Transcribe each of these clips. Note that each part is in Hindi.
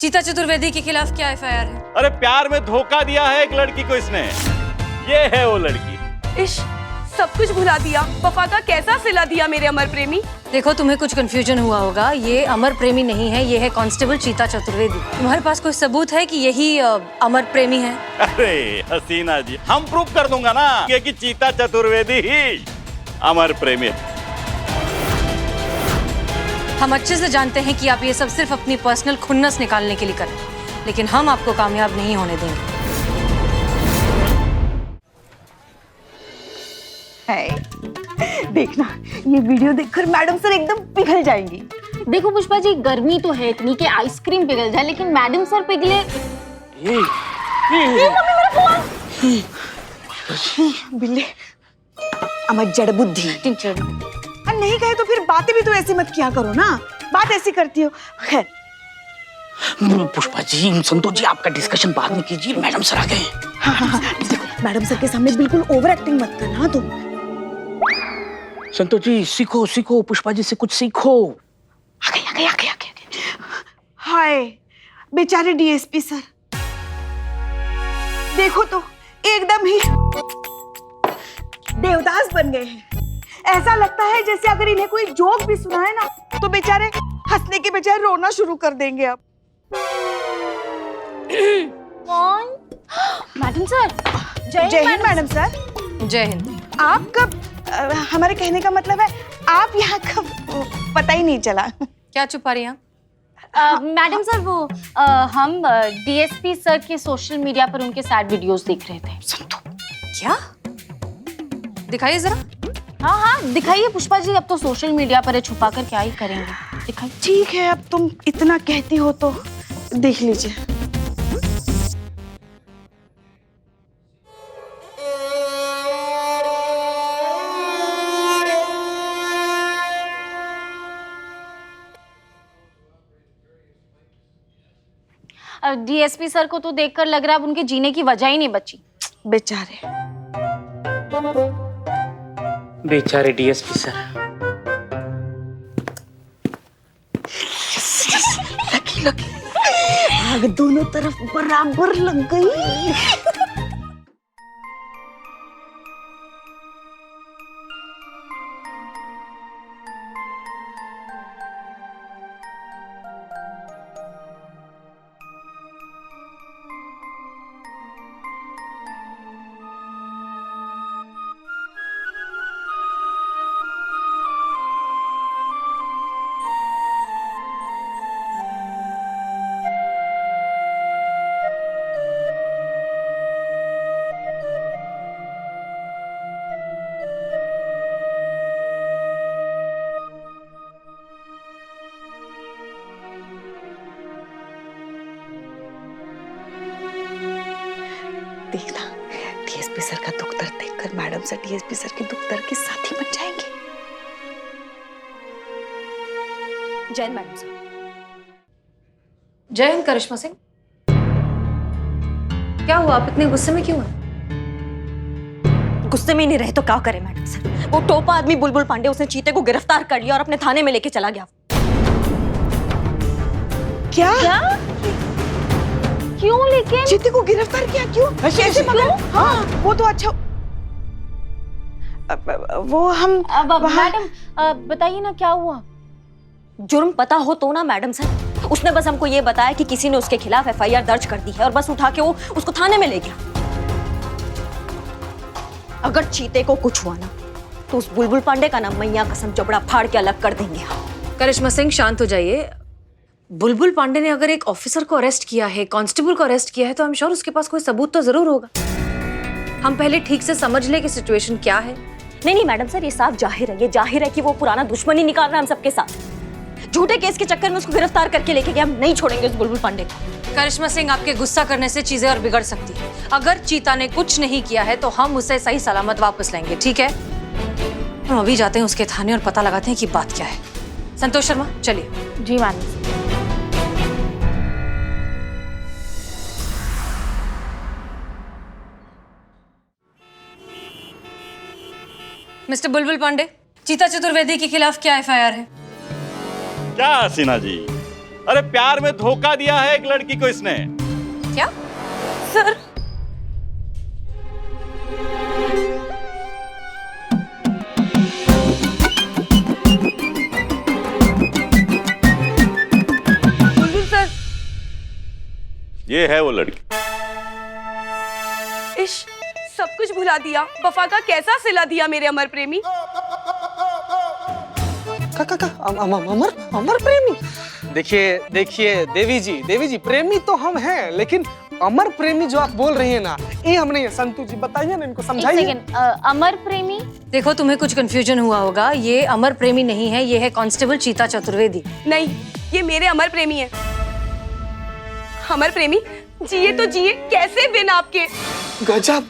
चीता चतुर्वेदी के खिलाफ क्या एफआईआर है? अरे प्यार में धोखा दिया है एक लड़की को इसने। ये है वो लड़की। इश, सब कुछ भुला दिया, वफा का कैसा सिला दिया मेरे अमर प्रेमी। देखो तुम्हें कुछ कंफ्यूजन हुआ होगा, ये अमर प्रेमी नहीं है, ये है कांस्टेबल चीता चतुर्वेदी। तुम्हारे पास कोई सबूत है कि यही अमर प्रेमी है? अरे हसीना जी, हम प्रूफ कर दूंगा ना कि चीता चतुर्वेदी ही अमर प्रेमी है। हम अच्छे से जानते हैं कि आप ये सब सिर्फ अपनी पर्सनल खुन्नस निकालने के लिए कर रहे हैं, लेकिन हम आपको कामयाब नहीं होने देंगे। देखना, ये वीडियो देखकर मैडम सर एकदम पिघल जाएंगी। देखो पुष्पा जी, गर्मी तो है इतनी कि आइसक्रीम पिघल जाए, लेकिन मैडम सर पिघले। ये मम्मी मेरा फोन। बिल्ली, अमर जड़ बुद्धि। नहीं कहे तो फिर बातें भी तो ऐसी मत किया करो ना, बात ऐसी करती हो। खैर पुष्पा जी, संतोष जी, आपका डिस्कशन बाद में कीजिए, मैडम सर आ गए हैं। हाँ, देखो मैडम सर के सामने बिल्कुल ओवर एक्टिंग मत करना तुम। संतोष जी, सीखो सीखो, पुष्पा जी से कुछ सीखो। आगे। हाय बेचारे डीएसपी सर, देखो तो एकदम ही देवदास बन गए हैं। ऐसा लगता है जैसे अगर इन्हें कोई जोक भी सुनाए ना तो बेचारे हंसने के बजाय रोना शुरू कर देंगे। अब कौन? Madam sir. जय हिंद मैडम सर। जय हिंद। आप कब, हमारे कहने का मतलब है आप यहाँ कब, पता ही नहीं चला। क्या छुपा रही हैं? मैडम सर, वो हम डीएसपी सर के सोशल मीडिया पर उनके सैड वीडियोस देख रहे थे। क्या? दिखाइए जरा। हाँ, दिखाइए पुष्पा जी, अब तो सोशल मीडिया पर है, छुपा कर क्या ही करेंगे, दिखाइए। ठीक है, अब तुम इतना कहती हो तो देख लीजिए। डीएसपी सर को तो देखकर लग रहा है अब उनके जीने की वजह ही नहीं बची। बेचारे बेचारे डीएसपी सर। लगी आग दोनों तरफ बराबर लग गई। देखना, डीएसपी सर का दुख दर्द देखकर मैडम सर डीएसपी सर के दुख दर्द के साथी बन जाएंगे। जय हिंद मैडम सर। जय हिंद करिश्मा सिंह। क्या हुआ, आप इतने गुस्से में क्यों हैं? गुस्से में नहीं रहे तो क्या करे मैडम सर। वो टोपा आदमी बुलबुल पांडे, उसने चीते को गिरफ्तार कर लिया और अपने थाने में लेके चला गया। क्या? क्यों? लेकिन चीते को गिरफ्तार किया? क्यों? कैसे? मगर हाँ, वो तो अच्छा, वो हम मैडम बताइए ना क्या हुआ। जुर्म पता हो तो ना मैडम सर। उसने बस हमको ये बताया कि किसी ने उसके खिलाफ एफआईआर दर्ज कर दी है और बस उठा के वो उसको थाने में ले गया। अगर चीते को कुछ हुआ ना तो उस बुलबुल पांडे का ना मैया कसम चबड़ा फाड़ के अलग कर देंगे। करिश्मा सिंह शांत हो जाइए। बुलबुल पांडे ने अगर एक ऑफिसर को अरेस्ट किया है, कांस्टेबल को अरेस्ट किया है, तो आई एम श्योर उसके पास कोई सबूत तो जरूर होगा। हम पहले ठीक से समझ ले कि सिचुएशन क्या है। नहीं मैडम सर, ये साफ जाहिर है, ये जाहिर है कि वो पुराना दुश्मनी निकाल रहा है हम सबके साथ। झूठे केस के चक्कर में उसको गिरफ्तार करके लेके गए। हम नहीं छोड़ेंगे उस बुलबुल पांडे को। करिश्मा सिंह, आपके गुस्सा करने से चीजें और बिगड़ सकती है। अगर चीता ने कुछ नहीं किया है तो हम उसे सही सलामत वापस लेंगे, ठीक है? हम अभी जाते हैं उसके थाने और पता लगाते हैं कि बात क्या है। संतोष शर्मा, चलिए। जी मैडम। मिस्टर बुलबुल पांडे, चीता चतुर्वेदी के खिलाफ क्या एफआईआर है? क्या हसीना जी, अरे प्यार में धोखा दिया है एक लड़की को इसने। क्या? सर बुलबुल सर, ये है वो लड़की। इश, सब कुछ भुला दिया। वफा का कैसा सिला दिया मेरे अमर प्रेमी। अमर अमर प्रेमी। देखिए देवी जी प्रेमी तो हम हैं, लेकिन अमर प्रेमी जो आप बोल रही है ना, ये हम नहीं है। संतू जी बताइए ना, इनको समझाइए। अमर प्रेमी? देखो तुम्हें कुछ कंफ्यूजन हुआ होगा, ये अमर प्रेमी नहीं है, ये है कांस्टेबल चीता चतुर्वेदी। नहीं, ये मेरे अमर प्रेमी है। अमर प्रेमी जिए तो जिए कैसे बिन आपके। गजब।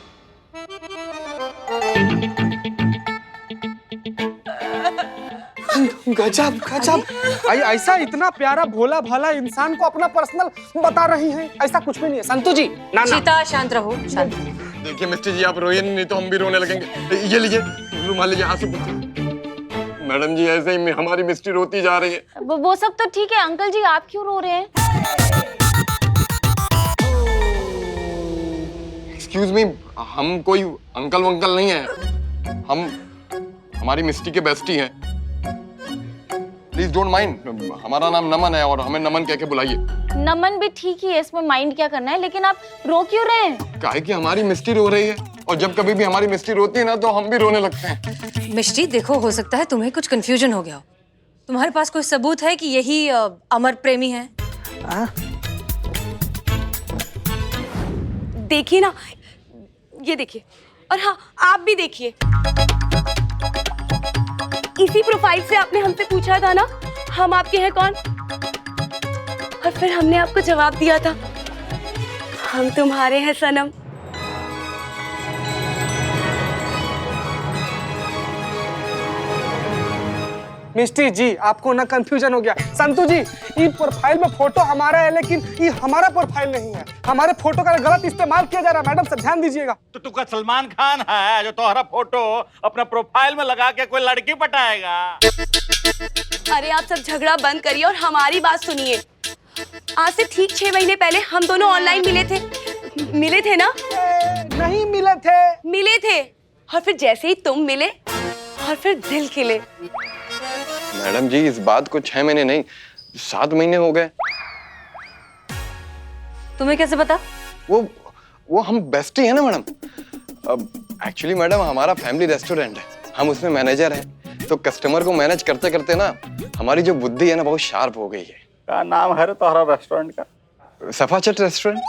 गजब गजब। ऐसा इतना प्यारा भोला भाला इंसान को अपना पर्सनल बता रही हैं, ऐसा कुछ भी नहीं है। संतू जी ना ना। चीता शांत रहो, शांत। देखिए मिस्टर जी, आप रोइए नहीं तो हम भी रोने लगेंगे। ये लीजिए रुमाल, लीजिए, हाथ से पूछिए। मैडम जी ऐसे ही हमारी मिस्टी रोती जा रही है। वो सब तो ठीक है अंकल जी, आप क्यों रो रहे हैं? एक्सक्यूज मी, हम कोई अंकल वंकल नहीं है, हम हमारी मिस्टी के बेस्टी हैं। प्लीज डोंट माइंड, हमारा नाम नमन है और हमें नमन कह के बुलाइए। नमन भी ठीक ही है, इसमें माइंड क्या करना है, लेकिन आप रो क्यों रहे हैं? काहे कि हमारी मिस्टी रो रही है, और जब कभी भी हमारी मिस्टी रोती है ना तो हम भी रोने लगते हैं। मिष्टी देखो, हो सकता है तुम्हें कुछ कंफ्यूजन हो गया हो। तुम्हारे पास कोई सबूत है कि यही अमर प्रेमी है? देखिए ना, ये देखिए, और हाँ आप भी देखिए। इसी प्रोफाइल से आपने हमसे पूछा था ना हम आपके हैं कौन, और फिर हमने आपको जवाब दिया था हम तुम्हारे हैं सनम। मिस्टी जी आपको ना कंफ्यूजन हो गया। संतू जी, ये प्रोफाइल में फोटो हमारा है, लेकिन ये हमारा प्रोफाइल नहीं है। हमारे फोटो का गलत इस्तेमाल किया जा रहा है। मैडम सब ध्यान दीजिएगा। तो तू का सलमान खान है जो तुम्हारा फोटो अपना प्रोफाइल में लगा के कोई लड़की पटाएगा? अरे आप सब झगड़ा बंद करिए और हमारी बात सुनिए। आज से ठीक 6 महीने पहले हम दोनों ऑनलाइन मिले थे ना? नहीं मिले थे। और फिर जैसे ही तुम मिले और फिर दिल खिले। मैडम जी इस बात को 6 महीने नहीं 7 महीने हो गए। तुम्हें कैसे पता? वो हम बेस्टी है ना मैडम। एक्चुअली मैडम हमारा फैमिली रेस्टोरेंट है, हम उसमें मैनेजर हैं, तो कस्टमर को मैनेज करते करते ना हमारी जो बुद्धि है ना बहुत शार्प हो गई है। क्या नाम है तुम्हारा रेस्टोरेंट का? सफाचट रेस्टोरेंट।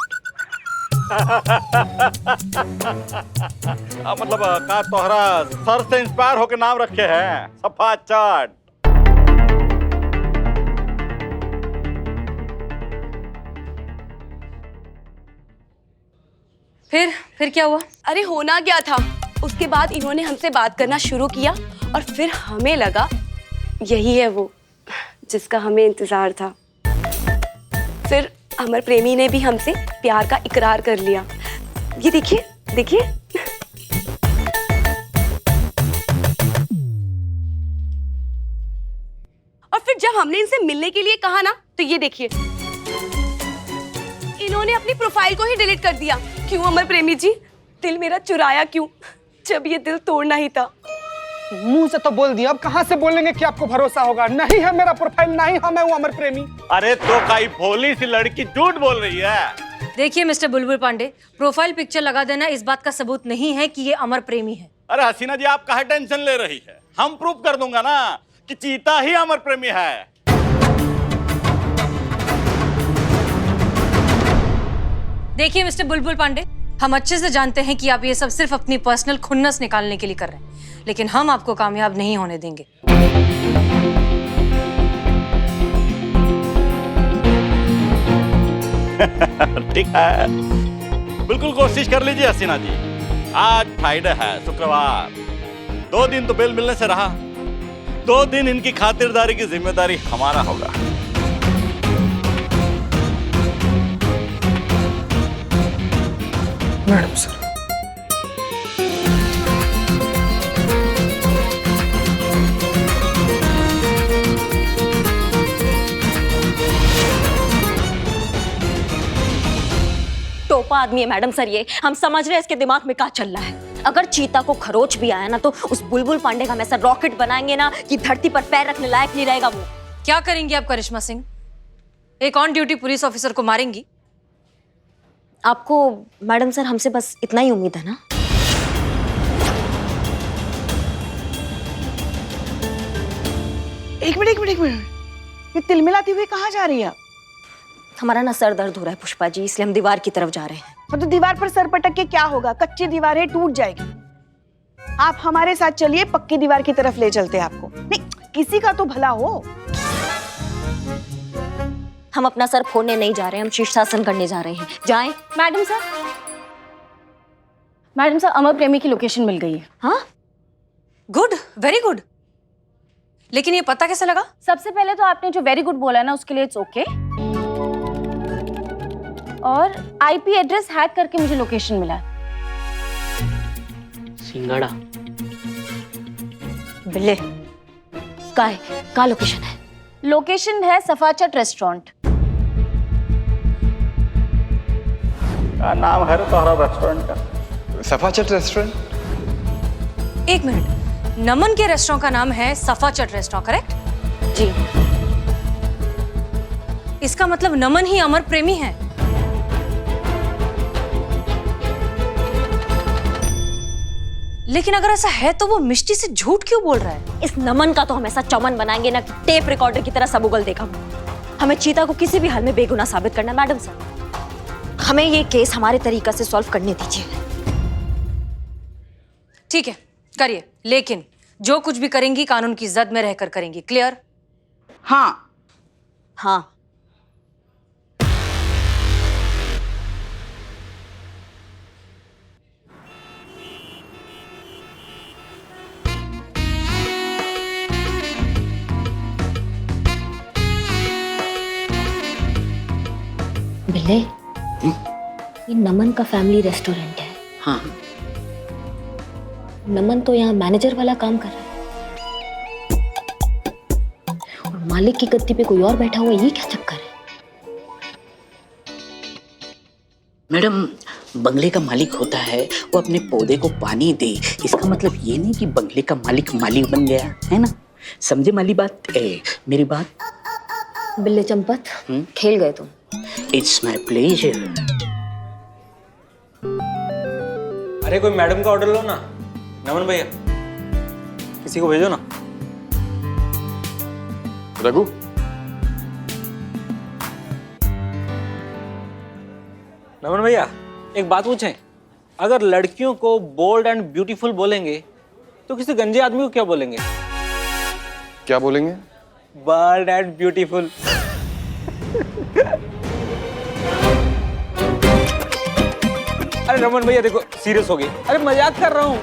मतलब का तोहरा सर से इंस्पायर होके नाम रखे हैं सफाचट। फिर क्या हुआ? अरे होना क्या था, उसके बाद इन्होंने हमसे बात करना शुरू किया और फिर हमें लगा यही है वो जिसका हमें इंतजार था। फिर अमर प्रेमी ने भी हमसे प्यार का इकरार कर लिया। ये देखिए देखिए। और फिर जब हमने इनसे मिलने के लिए कहा ना, तो ये देखिए इन्होंने अपनी प्रोफाइल को ही डिलीट कर दिया। क्यों अमर प्रेमी जी, दिल मेरा चुराया क्यों, जब ये दिल तोड़ना ही था? मुंह से तो बोल दिया, अब कहाँ से बोलेंगे कि आपको भरोसा होगा? नहीं है मेरा प्रोफाइल, नहीं है मैं हूँ अमर प्रेमी। अरे तो काई भोली सी लड़की झूठ बोल रही है। देखिए मिस्टर बुलबुल पांडे, प्रोफाइल पिक्चर लगा देना इस बात का सबूत नहीं है कि ये अमर प्रेमी है। अरे हसीना जी आप काहे टेंशन ले रही है, हम प्रूव कर दूंगा ना कि चीता ही अमर प्रेमी है। देखिए मिस्टर बुलबुल पांडे, हम अच्छे से जानते हैं कि आप ये सब सिर्फ अपनी पर्सनल खुन्नस निकालने के लिए कर रहे हैं, लेकिन हम आपको कामयाब नहीं होने देंगे। ठीक है, बिल्कुल कोशिश कर लीजिए हसीना जी। आज फ्राइडे है, शुक्रवार, 2 दिन तो बेल मिलने से रहा। 2 दिन इनकी खातिरदारी की जिम्मेदारी हमारा होगा। मैडम सर, टोपा आदमी है मैडम सर ये। हम समझ रहे हैं इसके दिमाग में क्या चल रहा है। अगर चीता को खरोच भी आया ना तो उस बुलबुल पांडे का हम ऐसा रॉकेट बनाएंगे ना कि धरती पर पैर रखने लायक नहीं रहेगा वो। क्या करेंगी आप करिश्मा सिंह? एक ऑन ड्यूटी पुलिस ऑफिसर को मारेंगी? आपको मैडम सर हमसे बस इतना ही उम्मीद है ना? एक मिनट, ये तिलमिलाती हुई कहाँ जा रही है? हमारा ना सर दर्द हो रहा है पुष्पा जी, इसलिए हम दीवार की तरफ जा रहे हैं। तो दीवार पर सर पटक के क्या होगा? कच्ची दीवार है, टूट जाएगी। आप हमारे साथ चलिए, पक्की दीवार की तरफ ले चलते हैं आपको। नहीं, किसी का तो भला हो। हम अपना सर फोड़ने नहीं जा रहे हैं, हम शीर्षासन करने जा रहे हैं। जाएं? मैडम सर अमर प्रेमी की लोकेशन मिल गई है। हाँ, गुड, वेरी गुड। लेकिन ये पता कैसे लगा? सबसे पहले तो आपने जो वेरी गुड बोला है ना उसके लिए इट्स ओके। और आईपी एड्रेस हैक करके मुझे लोकेशन मिला है। सिंगाड़ा बिल्ले का लोकेशन है? लोकेशन है सफाचट रेस्टोरेंट। क्या नाम है तुम्हारा रेस्टोरेंट का? सफाचट रेस्टोरेंट। एक मिनट, नमन के रेस्टोरेंट का नाम है सफाचट रेस्टोरेंट, करेक्ट? जी। इसका मतलब नमन ही अमर प्रेमी है। लेकिन अगर ऐसा है तो वो मिष्टी से झूठ क्यों बोल रहा है? इस नमन का तो हम ऐसा चमन बनाएंगे ना कि टेप रिकॉर्डर की तरह सब उगल देगा। हमें चीता को किसी भी हाल में बेगुनाह साबित करना है मैडम सर। हमें ये केस हमारे तरीका से सॉल्व करने दीजिए। ठीक है, करिए, लेकिन जो कुछ भी करेंगी कानून की जद में रहकर करेंगी। क्लियर? हाँ। हाँ। बिल्ले, ये नमन का फैमिली रेस्टोरेंट है। हाँ, नमन तो यहाँ मैनेजर वाला काम कर रहा है और मालिक की गद्दी पे कोई और बैठा हुआ है। ये क्या चक्कर है? मैडम बंगले का मालिक होता है वो अपने पौधे को पानी दे, इसका मतलब ये नहीं कि बंगले का मालिक बन गया है ना। समझे माली बात? मेरी बात। बिल्ले चंपत, खेल गए तुम। It's my pleasure. अरे कोई मैडम का ऑर्डर लो ना। नमन भैया, किसी को भेजो ना। रघु, नमन भैया एक बात पूछें, अगर लड़कियों को बोल्ड एंड ब्यूटीफुल बोलेंगे तो किसी गंजे आदमी को क्या बोलेंगे? क्या बोलेंगे? Bold and beautiful. अरे रमन भैया देखो, सीरियस हो गए। अरे मजाक कर रहा हूँ,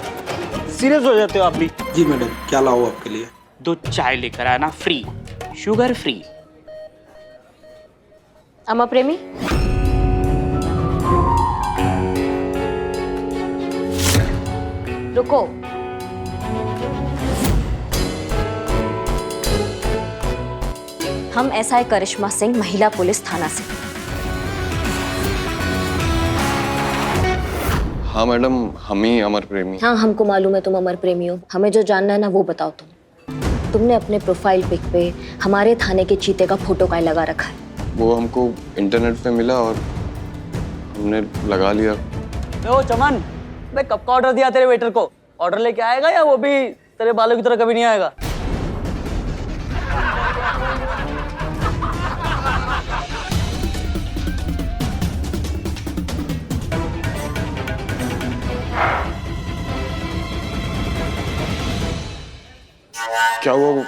सीरियस हो जाते हो आप भी। जी मैडम, क्या लाऊं आपके लिए? 2 चाय लेकर आना, फ्री, शुगर फ्री। अमर प्रेमी, रुको। हम एसआई करिश्मा सिंह, महिला पुलिस थाना से। हाँ मैडम, हम ही अमर प्रेमी। हाँ, हमको मालूम है तुम अमर प्रेमी हो। हमें जो जानना है ना वो बताओ। तुमने अपने प्रोफाइल पिक पे हमारे थाने के चीते का फोटो काहे लगा रखा है? वो हमको इंटरनेट पे मिला और हमने लगा लिया। ओ चमन, मैं कब का ऑर्डर दिया तेरे वेटर को? ऑर्डर लेके आएगा या वो भी तेरे बालों की तरह कभी नहीं आएगा? क्या हुआ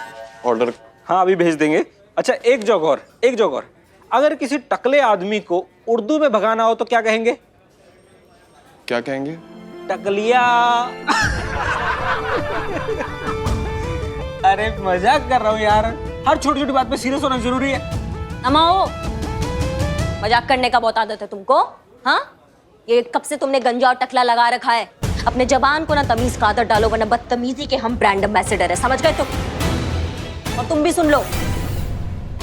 ऑर्डर? हाँ अभी भेज देंगे। अच्छा एक जगह और, अगर किसी टकले आदमी को उर्दू में भगाना हो तो क्या कहेंगे? क्या कहेंगे? टकलिया। अरे मजाक कर रहा हूँ यार, हर छोटी छोटी बात पे सीरियस होना जरूरी है। अमाओ, मजाक करने का बहुत आदत है तुमको। हाँ, ये कब से तुमने गंजा और टकला लगा रखा है? अपने जबान को ना तमीज का आदत डालो, वरना बदतमीजी के हम ब्रांड एम्बेसडर है, समझ गए तुम? और तुम भी सुन लो,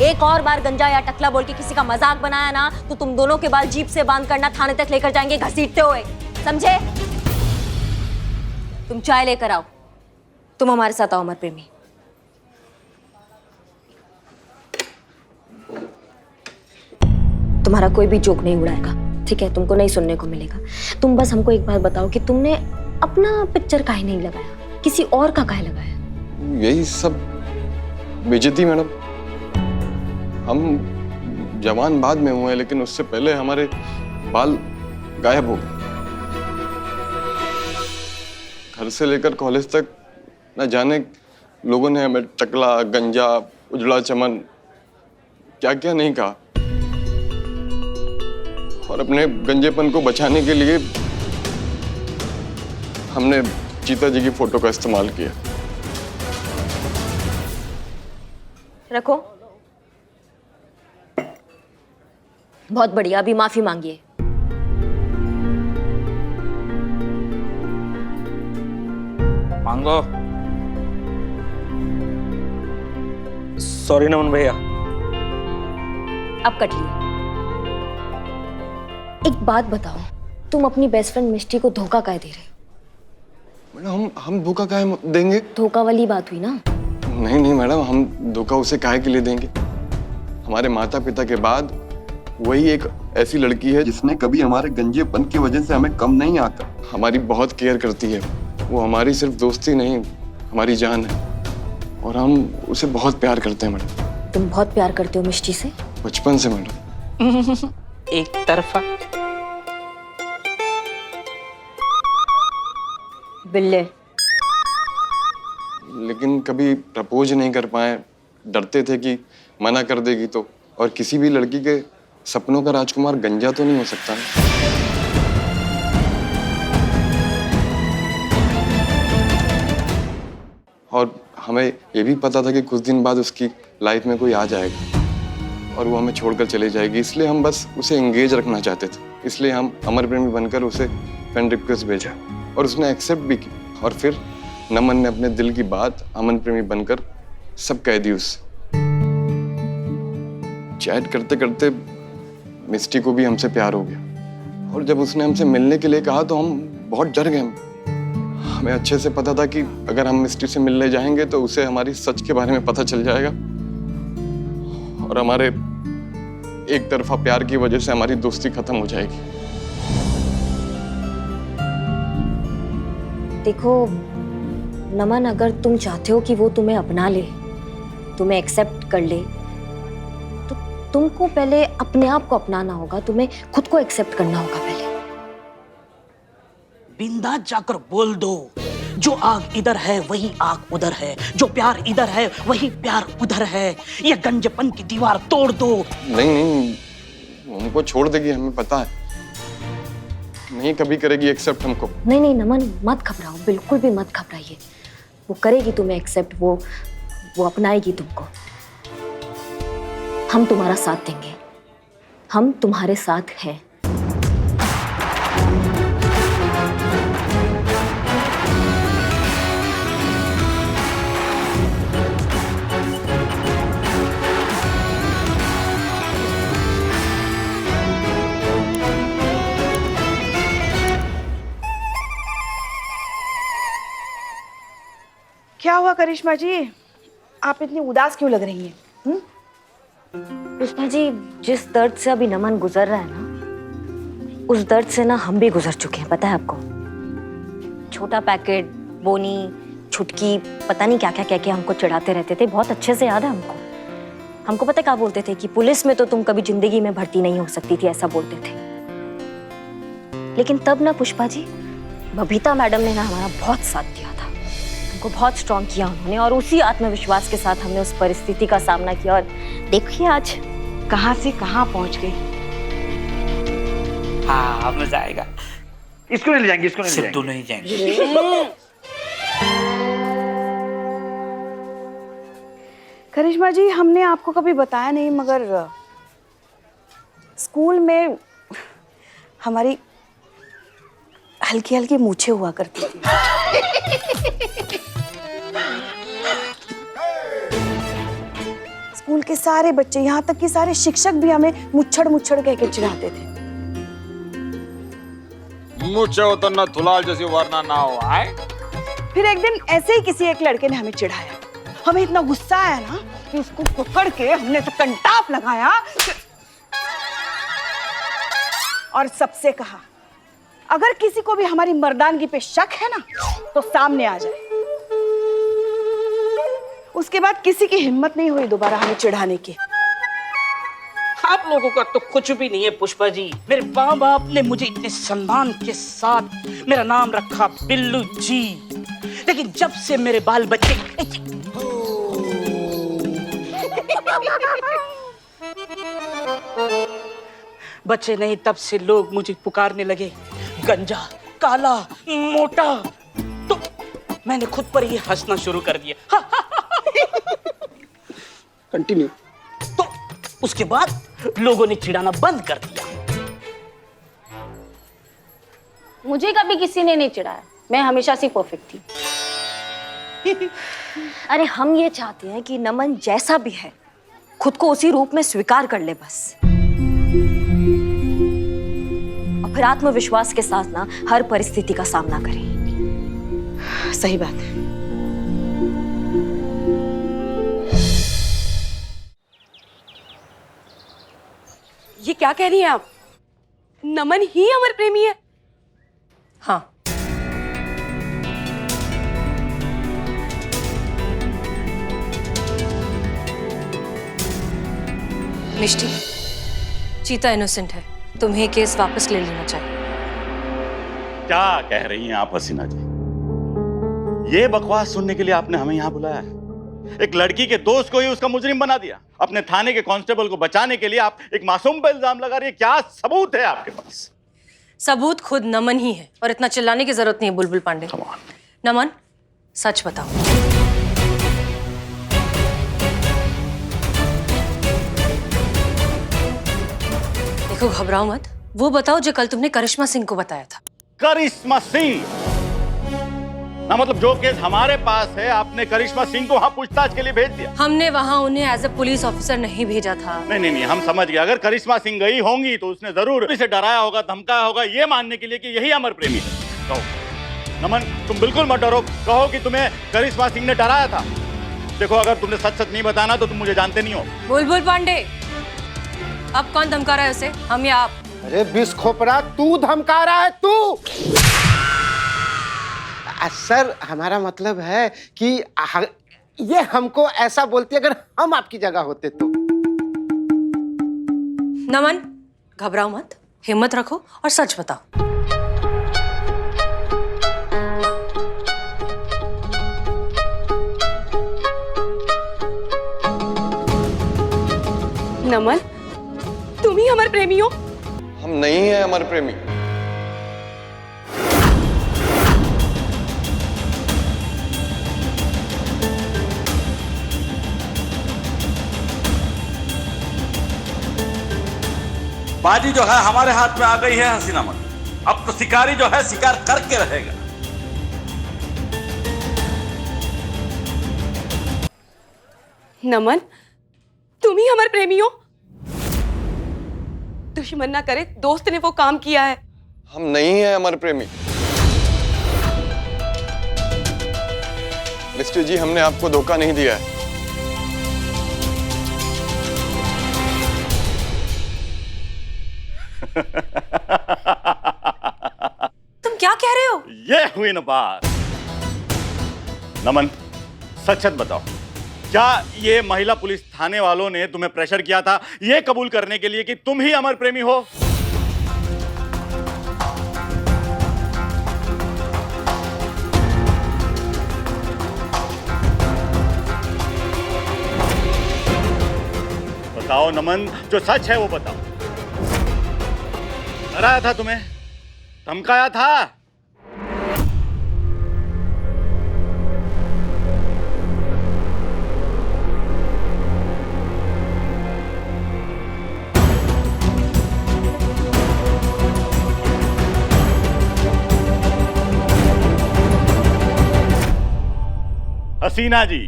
एक और बार गंजा या टकला बोल के किसी का मजाक बनाया ना तो तुम दोनों के बाल जीप से बांध करना थाने तक लेकर जाएंगे घसीटते हुए, समझे? तुम चाय लेकर आओ। तुम हमारे साथ आओ अमर प्रेमी। तुम्हारा कोई भी जोक नहीं उड़ाएगा, ठीक है? तुमको नहीं सुनने को मिलेगा। तुम बस हमको एक बात बताओ कि तुमने अपना पिक्चर काहे नहीं लगाया, किसी और का काहे लगाया? यही सब बेइज्जती मैडम। हम जवान बाद में हुए हैं, लेकिन उससे पहले हमारे बाल गायब हो गए। घर से लेकर कॉलेज तक न जाने लोगों ने हमें टकला, गंजा, उजड़ा चमन क्या क्या नहीं कहा। और अपने गंजेपन को बचाने के लिए हमने चीता जी की फोटो का इस्तेमाल किया। रखो। बहुत बढ़िया, अभी माफी मांगिए। मांगो। सॉरी नमन भैया। अब कट लिए। एक बात बताओ, तुम अपनी बेस्ट फ्रेंड मिष्टी को धोखा काहे दे रहे हो? मैडम हम धोखा काहे देंगे? धोखा वाली बात हुई ना? नहीं नहीं मैडम, हम धोखा उसे काहे के लिए देंगे? हमारे माता पिता के बाद वही एक ऐसी लड़की है जिसने कभी हमारे गंजेपन की वजह से हमें कम नहीं आता। हमारी बहुत केयर करती है। वो हमारी सिर्फ दोस्ती नहीं, हमारी जान है। और हम उसे बहुत प्यार करते हैं मैडम। तुम बहुत प्यार करते हो मिष्टी से? बचपन से मैडम। एक तरफा। बिल्ले। लेकिन कभी प्रपोज नहीं कर पाए, डरते थे कि मना कर देगी तो। और किसी भी लड़की के सपनों का राजकुमार गंजा तो नहीं हो सकता ना। और हमें ये भी पता था कि कुछ दिन बाद उसकी लाइफ में कोई आ जाएगा और वो हमें छोड़कर चले जाएगी, इसलिए हम बस उसे एंगेज रखना चाहते थे। इसलिए हम अमर प्रेमी बनकर उसे फ्रेंड रिक्वेस्ट भेजा और उसने एक्सेप्ट भी की। और फिर नमन ने अपने दिल की बात अमन प्रेमी बनकर सब कह दी उससे। चैट करते करते मिस्टी को भी हमसे प्यार हो गया। और जब उसने हमसे मिलने के लिए कहा तो हम बहुत डर गए। हमें अच्छे से पता था कि अगर हम मिस्टी से मिलने जाएंगे तो उसे हमारी सच के बारे में पता चल जाएगा और हमारे एक तरफा प्यार की वजह से हमारी दोस्ती खत्म हो जाएगी। देखो नमन, अगर तुम चाहते हो कि वो तुम्हें अपना ले, तुम्हें एक्सेप्ट कर ले, तो तुमको पहले अपने आप को अपनाना होगा। तुम्हें खुद को एक्सेप्ट करना होगा पहले। बिंदास जाकर बोल दो, जो आग इधर है वही आग उधर है, जो प्यार इधर है वही प्यार उधर है। ये गंजपन की दीवार तोड़ दो। नहीं नहीं, हमको छोड़ देगी, हमें पता है। नहीं कभी करेगी एक्सेप्ट हमको। नहीं नहीं नमन, मत घबराओ, बिल्कुल भी मत घबराइए। वो करेगी तुम्हें एक्सेप्ट, वो अपनाएगी तुमको। हम तुम्हारा साथ देंगे, हम तुम्हारे साथ हैं। क्या हुआ करिश्मा जी, आप इतनी उदास क्यों लग रही हैं? पुष्पा जी, जिस दर्द से अभी नमन गुजर रहा है ना, उस दर्द से ना हम भी गुजर चुके हैं, पता है आपको? छोटा पैकेट, बोनी, छुटकी, पता नहीं क्या क्या कह के हमको चिढ़ाते रहते थे। बहुत अच्छे से याद है हमको पता क्या बोलते थे कि पुलिस में तो तुम कभी जिंदगी में भर्ती नहीं हो सकती थी, ऐसा बोलते थे। लेकिन तब ना पुष्पा जी, बबीता मैडम ने ना हमारा बहुत साथ दिया था, हमको बहुत स्ट्रॉन्ग किया उन्होंने। और उसी आत्मविश्वास के साथ हमने उस परिस्थिति का सामना किया और देखिए आज कहां से कहां पहुंच गई। हाँ, मजा आएगा। इसको नहीं ले जाएंगे, इसको नहीं ले सिद्धू जाएंगे। नहीं जाएंगे। करिश्मा जी, हमने आपको कभी बताया नहीं, मगर स्कूल में हमारी हल्की हल्की मूछें हुआ करती थी। स्कूल के सारे बच्चे, यहाँ तक कि सारे शिक्षक भी हमें मुच्छड़ मुच्छड़ कह के चिढ़ाते थे। मुझे उतना धुलाल जैसी वरना ना हो आए। फिर एक दिन ऐसे ही किसी एक लड़के ने हमें चिढ़ाया, हमें इतना गुस्सा आया ना कि उसको पकड़ के हमने तो कंटाप लगाया और सबसे कहा, अगर किसी को भी हमारी मर्दानगी पे शक है ना तो सामने आ जाए। उसके बाद किसी की हिम्मत नहीं हुई दोबारा हमें चिढ़ाने की। आप लोगों का तो कुछ भी नहीं है पुष्पा जी। मेरे माँ बाप ने मुझे इतने सम्मान के साथ मेरा नाम रखा बिल्लू जी, लेकिन जब से मेरे बाल बच्चे बच्चे नहीं, तब से लोग मुझे पुकारने लगे गंजा, काला, मोटा। तो मैंने खुद पर ही हंसना शुरू कर दिया। कंटिन्यू। तो उसके बाद लोगों ने चिढ़ाना बंद कर दिया। मुझे कभी किसी ने नहीं चिढ़ाया, मैं हमेशा से परफेक्ट थी। अरे हम ये चाहते हैं कि नमन जैसा भी है खुद को उसी रूप में स्वीकार कर ले बस, और फिर आत्मविश्वास के साथ ना हर परिस्थिति का सामना करे। सही बात है। ये क्या कह रही हैं आप? नमन ही अमर प्रेमी है? हाँ, मिष्टी, चीता इनोसेंट है, तुम्हें केस वापस ले लेना चाहिए। क्या कह रही हैं आप हसीना जी? ये बकवास सुनने के लिए आपने हमें यहाँ बुलाया है? एक लड़की के दोस्त को ही उसका मुजरिम बना दिया। अपने थाने के कांस्टेबल को बचाने के लिए आप एक मासूम पे इल्जाम लगा रही है। क्या सबूत है आपके पास? सबूत खुद नमन ही है, और इतना चिल्लाने की जरूरत नहीं है बुलबुल पांडे। नमन, सच बताओ। देखो, घबराओ मत, वो बताओ जो कल तुमने करिश्मा सिंह को बताया था। करिश्मा सिंह? ना मतलब जो केस हमारे पास है आपने करिश्मा सिंह को वहां पूछताछ के लिए भेज दिया? हमने वहां उन्हें एज ए पुलिस ऑफिसर नहीं भेजा था। नहीं, हम समझ गए। अगर करिश्मा सिंह गई होंगी तो उसने जरूर इसे डराया होगा, धमकाया होगा, ये मानने के लिए कि यही अमर प्रेमी है। कहो नमन, तुम बिल्कुल मत डरो, कहो कि तुम्हें करिश्मा सिंह ने डराया था। देखो, अगर तुमने सच नहीं बताना तो तुम मुझे जानते नहीं हो। बुलबुल पांडे, अब कौन धमका रहा है उसे, हम या आप? अरे बिस खोपड़ा, तू धमका रहा है तू? सर, हमारा मतलब है कि ये हमको ऐसा बोलती अगर हम आपकी जगह होते तो। नमन, घबराओ मत, हिम्मत रखो और सच बताओ। नमन, तुम ही अमर प्रेमी हो? हम नहीं हैं अमर प्रेमी। बाजी जो है हमारे हाथ में आ गई है हसीना मन। अब तो शिकारी जो है शिकार करके रहेगा। नमन, तुम ही अमर प्रेमी हो? दुश्मन ना करे, दोस्त ने वो काम किया है। हम नहीं हैं अमर प्रेमी। मिस्टर जी, हमने आपको धोखा नहीं दिया है। तुम क्या कह रहे हो? ये हुई ना बात। नमन, सच सच बताओ, क्या ये महिला पुलिस थाने वालों ने तुम्हें प्रेशर किया था ये कबूल करने के लिए कि तुम ही अमर प्रेमी हो? बताओ नमन, जो सच है वो बताओ। डराया था तुम्हें, धमकाया था? हसीना जी,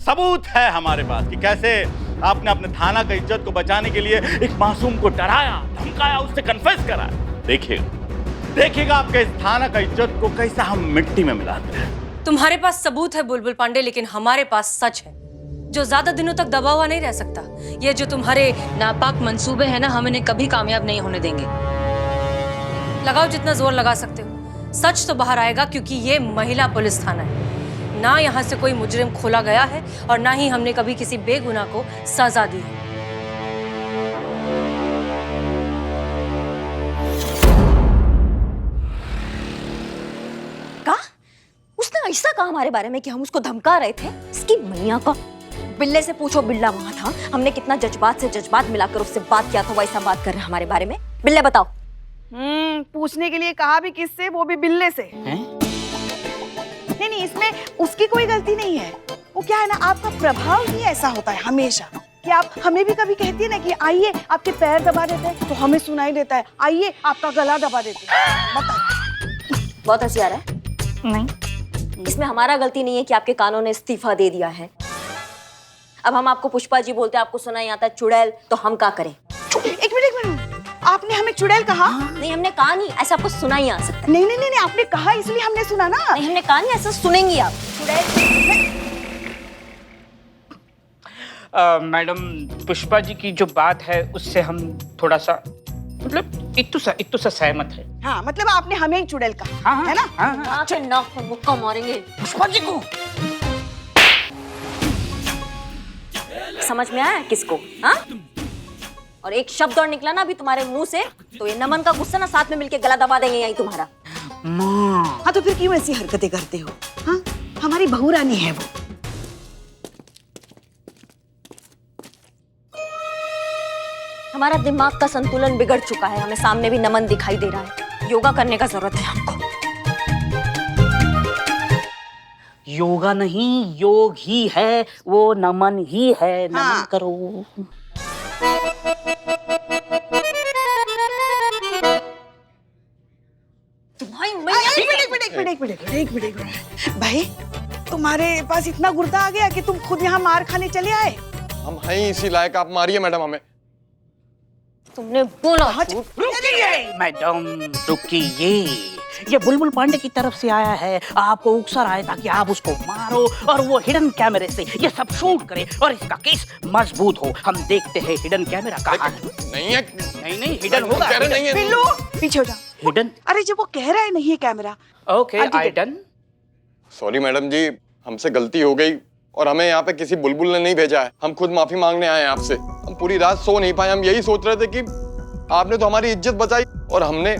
सबूत है हमारे पास कि कैसे आपने अपने थाना का इज्जत को बचाने के लिए एक मासूम को डराया, धमकाया, उससे कन्फेस कराया। देखिएगा आपके इस थाना का इज्जत को कैसा हम मिट्टी में मिलाते हैं। तुम्हारे पास सबूत है बुलबुल पांडे, लेकिन हमारे पास सच है जो ज्यादा दिनों तक दबा हुआ नहीं रह सकता। ये जो तुम्हारे नापाक मंसूबे हैं ना, हम इन्हें कभी कामयाब नहीं होने देंगे। लगाओ जितना जोर लगा सकते हो, सच तो बाहर आएगा, क्योंकि ये महिला पुलिस थाना है। ना यहाँ से कोई मुजरिम खोला गया है और ना ही हमने कभी किसी बेगुनाह को सजा दी है। उसने ऐसा कहा हमारे बारे में कि हम उसको धमका रहे थे? इसकी मैया का बिल्ले से पूछो, बिल्ला वहां था। हमने कितना जज्बात से जज्बात मिलाकर उससे बात किया था, वैसा बात कर रहे हैं हमारे बारे में। बिल्ले बताओ। पूछने के लिए कहा भी किससे, वो भी बिल्ले से। नहीं, इसमें उसकी कोई गलती नहीं है। वो क्या है ना, आपका प्रभाव ही ऐसा होता है हमेशा कि आप हमें भी कभी कहती है ना कि आइए आपके पैर दबा देते हैं, तो हमें सुनाई देता है आइए आपका गला दबा देते हैं। बताओ। बहुत हंसी आ रहा है। नहीं, इसमें हमारा गलती नहीं है कि आपके कानों ने इस्तीफा दे दिया है। अब हम आपको पुष्पा जी बोलते हैं, आपको सुना ही आता है चुड़ैल, तो हम क्या करें? एक मिनट, आपने हमें चुड़ैल कहा? नहीं, हमने कहा नहीं, ऐसा आपको सुना ही आ सकता है। नहीं, आपने कहा इसलिए हमने सुना ना। नहीं, हमने कहा नहीं, ऐसा सुनेंगी आप। मैडम, पुष्पा जी की जो बात है उससे हम थोड़ा सा मतलब इतु सा सहमत है। हाँ, मतलब आपने हमें ही चुड़ैल कहा, है ना? नाक पर मुक्का मारेंगे पुष्पा जी को। समझ में आया किसको? हाँ? और एक शब्द और निकला ना अभी तुम्हारे मुंह से, तो ये नमन का गुस्सा ना साथ में मिलके गला दबा देंगे यही तुम्हारा। हाँ, तो फिर क्यों ऐसी हरकतें करते हो? हाँ, हमारी बहू रानी है वो। हमारा दिमाग का संतुलन बिगड़ चुका है, हमें सामने भी नमन दिखाई दे रहा है। योगा करने का जरूरत है हमको। योगा नहीं, योग ही है, वो नमन ही है। नमन करो। एक मिनट भाई, तुम्हारे पास इतना गुर्दा आ गया कि तुम खुद यहाँ मार खाने चले आए? हम हैं इसी लायक, आप मारिए मैडम हमें। तुमने बोला। मैडम रुकिए, ये बुलबुल पांडे की तरफ से आया है, आपको उकसा रहा है ताकि आप उसको मारो और वो हिडन कैमरे से ये सब शूट करे और इसका केस मजबूत हो। हम देखते हैं हिडन कैमरा कहाँ है। नहीं है। नहीं, हिडन होगा। बिल्लू, पीछे हो जा। हिडन? अरे जब वो कह रहा है नहीं है camera. Okay, I done. Sorry madam ji, हमसे गलती हो गई और हमें यहाँ पे किसी बुलबुल ने नहीं भेजा है। हम खुद माफी मांगने आए हैं आपसे। हम पूरी रात सो नहीं पाए, हम यही सोच रहे थे कि आपने तो हमारी इज्जत बचाई और हमने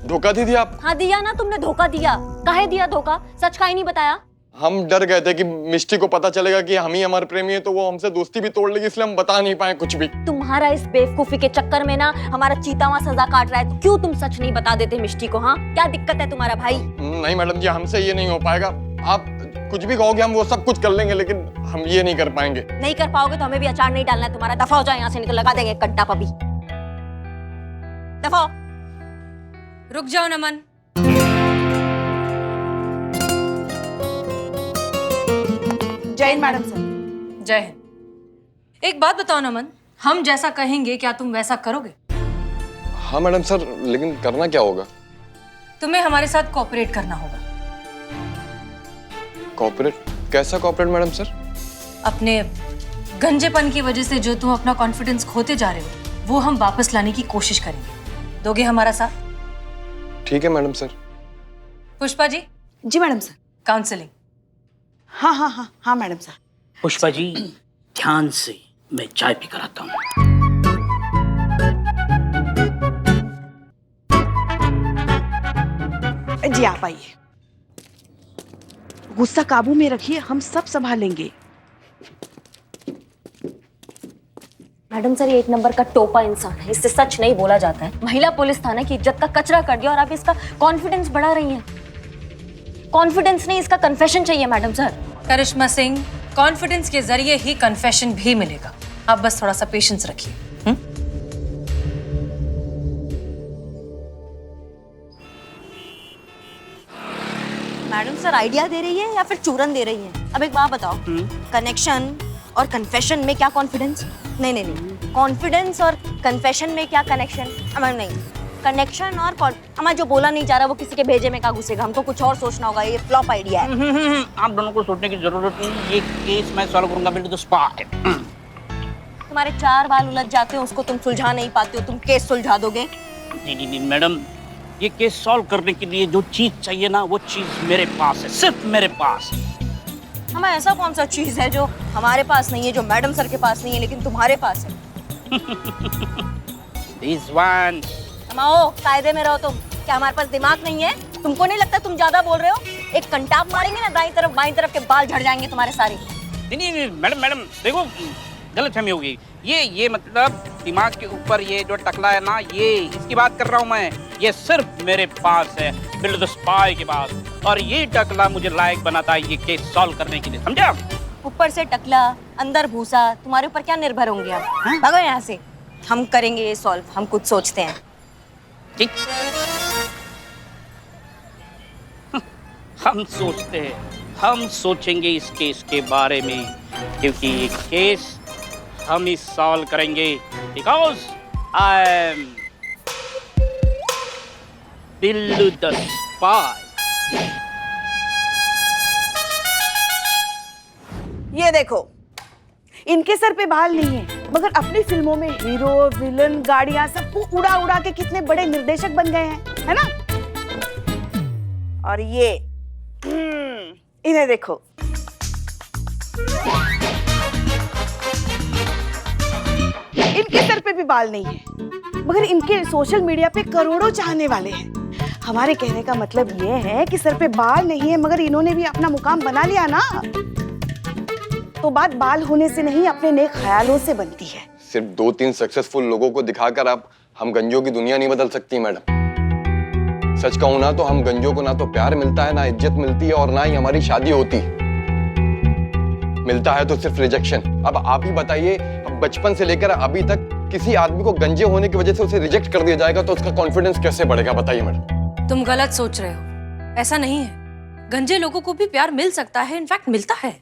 धोखा दे दिया आप। हाँ दिया ना, तुमने धोखा दिया। काहे दिया धोखा? सच का ही नहीं बताया। हम डर गए थे कि मिष्टी को पता चलेगा कि हम ही हमारे प्रेमी है तो वो हमसे दोस्ती भी तोड़ लेगी, इसलिए हम बता नहीं पाए कुछ भी। तुम्हारा इस बेवकूफी के चक्कर में ना हमारा चीता वहाँ सजा काट रहा है, तो क्यों तुम सच नहीं बता देते मिष्टी को? हाँ, क्या दिक्कत है तुम्हारा भाई? नहीं मैडम जी, हमसे ये नहीं हो पाएगा। आप कुछ भी कहोगे हम वो सब कुछ कर लेंगे, लेकिन हम ये नहीं कर पाएंगे। नहीं कर पाओगे तो हमें भी अचार नहीं डालना है तुम्हारा। दफा हो जाए यहाँ से, नहीं तो लगा देंगे कट्टा पपी। दफा। रुक जाओ नमन। जय हिंद मैडम सर। जय हिंद। एक बात बताओ नमन, हम जैसा कहेंगे क्या तुम वैसा करोगे? हाँ मैडम सर, लेकिन करना क्या होगा? तुम्हें हमारे साथ कोऑपरेट करना होगा। कोऑपरेट? कैसा कोऑपरेट मैडम सर? अपने गंजेपन की वजह से जो तुम अपना कॉन्फिडेंस खोते जा रहे हो, वो हम वापस लाने की कोशिश करेंगे। दोगे हमारा साथ? ठीक है मैडम सर। पुष्पा जी। जी मैडम सर। काउंसलिंग। हाँ मैडम सर। पुष्पा जी ध्यान से, मैं चाय पी कर आता हूँ। जी आप आइए। गुस्सा काबू में रखिए, हम सब संभालेंगे। मैडम सर, ये एक नंबर का टोपा इंसान है, इससे सच नहीं बोला जाता है। महिला पुलिस थाना की इज्जत का कचरा कर दिया और आप इसका कॉन्फिडेंस बढ़ा रही हैं। कॉन्फिडेंस नहीं, इसका कन्फेशन चाहिए मैडम सर। करिश्मा सिंह, कॉन्फिडेंस के जरिए ही कन्फेशन भी मिलेगा। आप बस थोड़ा सा पेशेंस रखिए। मैडम सर आइडिया दे रही है या फिर चूरन दे रही है? अब एक बात बताओ, कनेक्शन और कन्फेशन में क्या कॉन्फिडेंस? नहीं, कॉन्फिडेंस और कन्फेशन में क्या कनेक्शन? हमारा नहीं, कनेक्शन और हमारा जो बोला नहीं जा रहा वो किसी के भेजे में क्या घुसेगा? हमको कुछ और सोचना होगा, ये फ्लॉप आइडिया है। आप दोनों को सोचने की जरूरत नहीं, ये केस मैं सॉल्व करूंगा बिल्कुल द स्पॉट। तुम्हारे 4 बाल उलझ जाते हो, उसको तुम सुलझा नहीं पाते हो, तुम केस सुलझा दोगे? नहीं मैडम, ये केस सॉल्व करने के लिए जो चीज चाहिए ना वो चीज मेरे पास है, सिर्फ मेरे पास। हमें ऐसा कौन सा चीज है जो हमारे पास नहीं है, जो मैडम सर के पास नहीं है लेकिन तुम्हारे पास है? This one। आओ, कायदे में रहो तुम। क्या हमारे पास दिमाग नहीं है? तुमको नहीं लगता तुम ज्यादा बोल रहे हो? एक कंटाप मारेंगे ना दाईं तरफ बाईं तरफ के बाल झड़ जाएंगे तुम्हारे सारे। नहीं मैडम देखो, गलतफहमी होगी। ये मतलब दिमाग के ऊपर ये जो टकला है ना, ये इसकी बात कर रहा हूँ मैं। ये सिर्फ मेरे पास है, बिल्कुल स्पाई के पास, और ये टकला मुझे लायक बनाता है ये केस सॉल्व करने के लिए, समझा? ऊपर से टकला, अंदर भूसा, तुम्हारे ऊपर क्या निर्भर होंगे हम? भागो यहाँ से, हम करेंगे ये सॉल्व, हम कुछ सोचते हैं। ठीक, हम सोचते हैं, हम सोचेंगे इस केस के बारे में, क्योंकि ये केस हम ही सॉल्व करेंगे, because I am Billu the spy. ये देखो, इनके सर पे बाल नहीं है, मगर अपनी फिल्मों में हीरो, विलन, गाड़ियां सबको उड़ा उड़ा के कितने बड़े निर्देशक बन गए हैं, है ना? और ये इन्हें देखो, इनके सर पे भी बाल नहीं है, मगर इनके सोशल मीडिया पे करोड़ों चाहने वाले हैं। हमारे कहने का मतलब ये है कि सर पे बाल नहीं है, मगर इन्होंने भी अपना मुकाम बना लिया ना। तो बात बाल होने से नहीं, अपने नेक ख्यालों से बनती है। सिर्फ 2-3 सक्सेसफुल लोगों को दिखाकर आप हम गंजों की दुनिया नहीं बदल सकती मैडम। सच कहूं ना तो हम गंजों को ना तो प्यार मिलता है, ना इज्जत मिलती है, और ना ही हमारी शादी होती। मिलता है तो सिर्फ रिजेक्शन। अब आप ही बताइए, अब बचपन से लेकर अभी तक किसी आदमी को गंजे होने की वजह से उसे रिजेक्ट कर दिया जाएगा तो उसका कॉन्फिडेंस कैसे बढ़ेगा? बताइए मैडम। तुम गलत सोच रहे हो, ऐसा नहीं है। गंजे लोगों को भी प्यार मिल सकता है, इनफैक्ट मिलता है।